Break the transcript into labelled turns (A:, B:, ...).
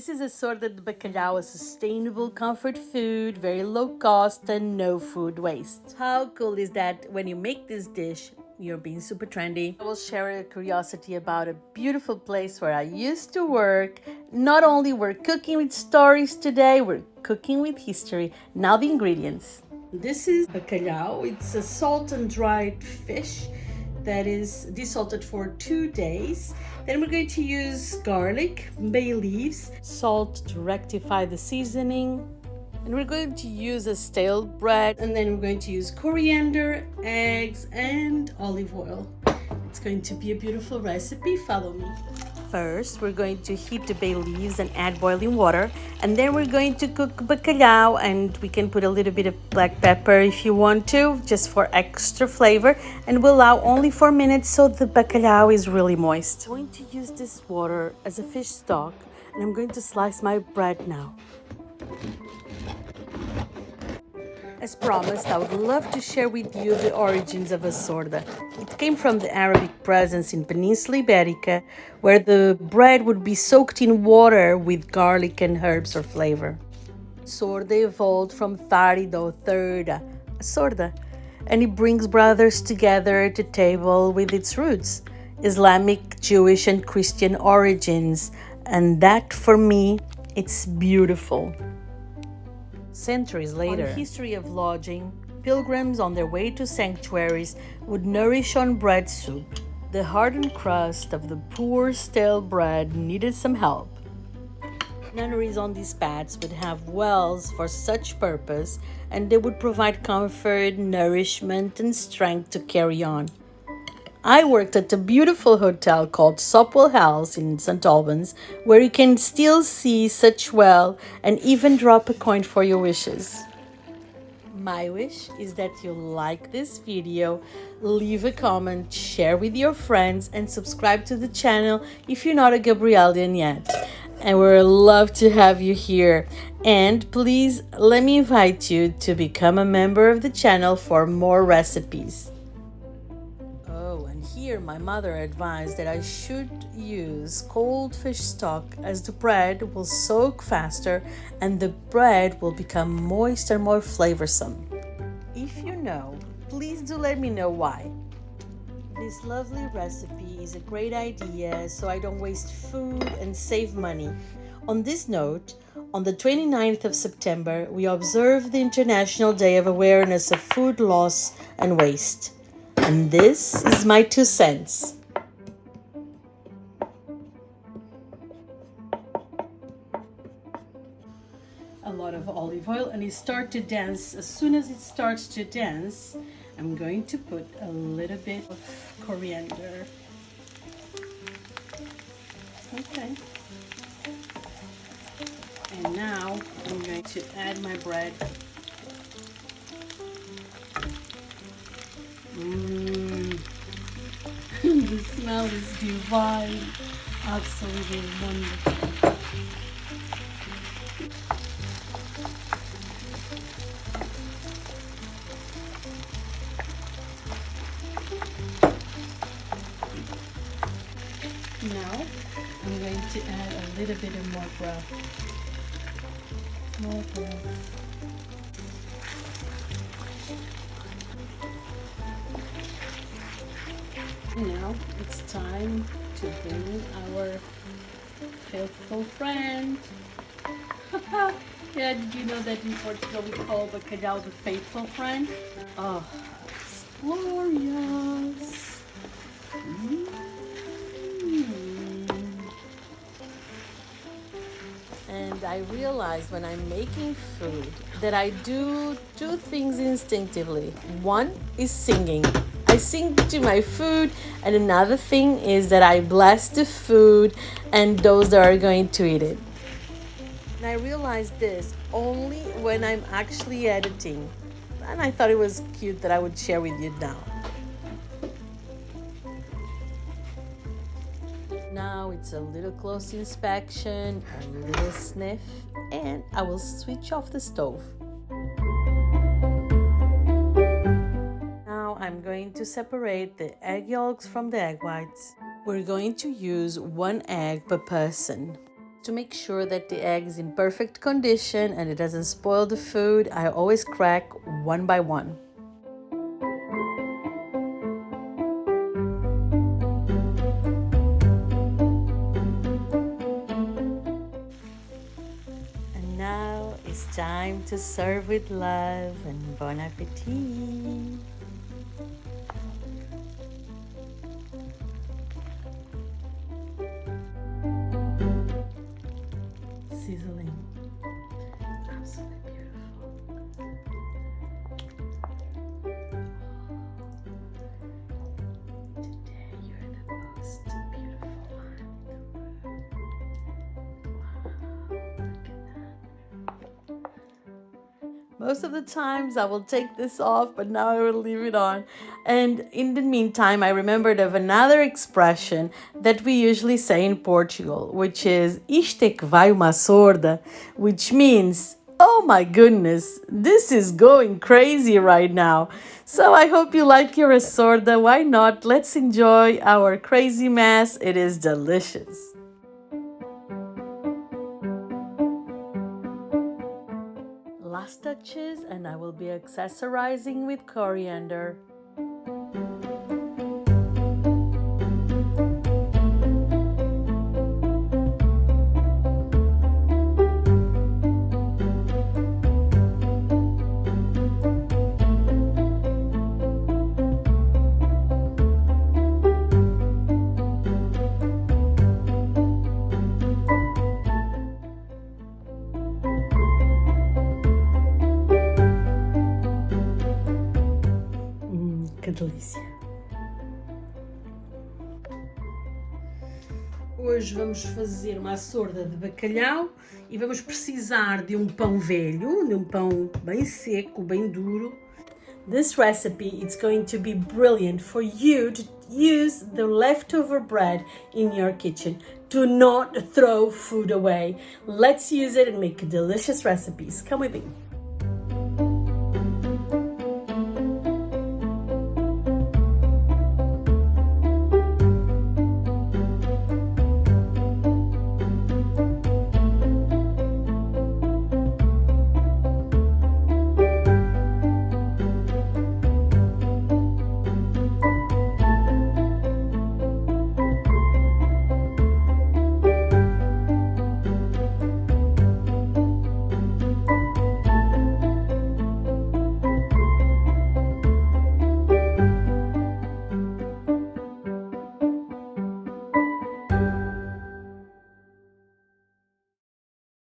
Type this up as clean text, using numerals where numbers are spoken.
A: This is AÇORDA de Bacalhau, a sustainable comfort food, very low cost and no food waste. How cool is that when you make this dish? You're being super trendy. I will share a curiosity about a beautiful place where I used to work. Not only we're cooking with stories today, we're cooking with history. Now the ingredients. This is bacalhau. It's a salt and dried fish that is desalted for 2 days. Then we're going to use garlic, bay leaves, salt to rectify the seasoning. And we're going to use a stale bread. And then we're going to use coriander, eggs, and olive oil. It's going to be a beautiful recipe. Follow me. First, we're going to heat the bay leaves and add boiling water. And then we're going to cook bacalhau, and we can put a little bit of black pepper if you want to, just for extra flavor. And we'll allow only 4 minutes so the bacalhau is really moist. I'm going to use this water as a fish stock, and I'm going to slice my bread now. As promised, I would love to share with you the origins of açorda. It came from the Arabic presence in Peninsula Iberica, where the bread would be soaked in water with garlic and herbs for flavor. Açorda evolved from farid or thirda, açorda, and it brings brothers together at the table with its roots, Islamic, Jewish, and Christian origins, and that, for me, it's beautiful. Centuries later, on the history of lodging, pilgrims on their way to sanctuaries would nourish on bread soup. The hardened crust of the poor stale bread needed some help. Nunneries on these paths would have wells for such purpose, and they would provide comfort, nourishment, and strength to carry on. I worked at a beautiful hotel called Sopwell House in St. Albans, where you can still see such well and even drop a coin for your wishes. My wish is that you like this video, leave a comment, share with your friends, and subscribe to the channel if you're not a Gabrielian yet. And we'd love to have you here. And please let me invite you to become a member of the channel for more recipes. Here, my mother advised that I should use cold fish stock, as the bread will soak faster and the bread will become moist and more flavorsome. If you know, please do let me know why. This lovely recipe is a great idea so I don't waste food and save money. On this note, on the 29th of September, we observe the International Day of Awareness of Food Loss and Waste. And this is my 2 cents. A lot of olive oil, and it starts to dance. As soon as it starts to dance, I'm going to put a little bit of coriander. Okay. And now I'm going to add my bread. The smell is divine, absolutely wonderful. Now I'm going to add a little bit of more broth. More broth. Now it's time to bring our faithful friend. Yeah, did you know that in Portugal we call bacalhau the faithful friend? Oh, it's glorious. And I realized when I'm making food that I do 2 things instinctively. One is singing. I sing to my food, and another thing is that I bless the food and those that are going to eat it. And I realized this only when I'm actually editing. And I thought it was cute that I would share with you now. Now it's a little close inspection, a little sniff, and I will switch off the stove. Now I'm going to separate the egg yolks from the egg whites. We're going to use 1 egg per person. To make sure that the egg is in perfect condition and it doesn't spoil the food, I always crack one by one. And now it's time to serve with love and bon appetit. Sizzling. Absolutely beautiful. Today you're the most beautiful one in the room. Wow, look at that. Most of the times I will take this off, but now I will leave it on. And in the meantime, I remembered of another expression that we usually say in Portugal, which is "Isto é que vai uma açorda," which means, oh my goodness, this is going crazy right now. So I hope you like your açorda. Why not? Let's enjoy our crazy mess. It is delicious. Last touches, and I will be accessorizing with coriander. Que delícia! Hoje vamos fazer uma açorda de bacalhau e vamos precisar de um pão velho, de um pão bem seco, bem duro. This recipe is going to be brilliant for you to use the leftover bread in your kitchen. Do not throw food away. Let's use it and make delicious recipes. Come with me.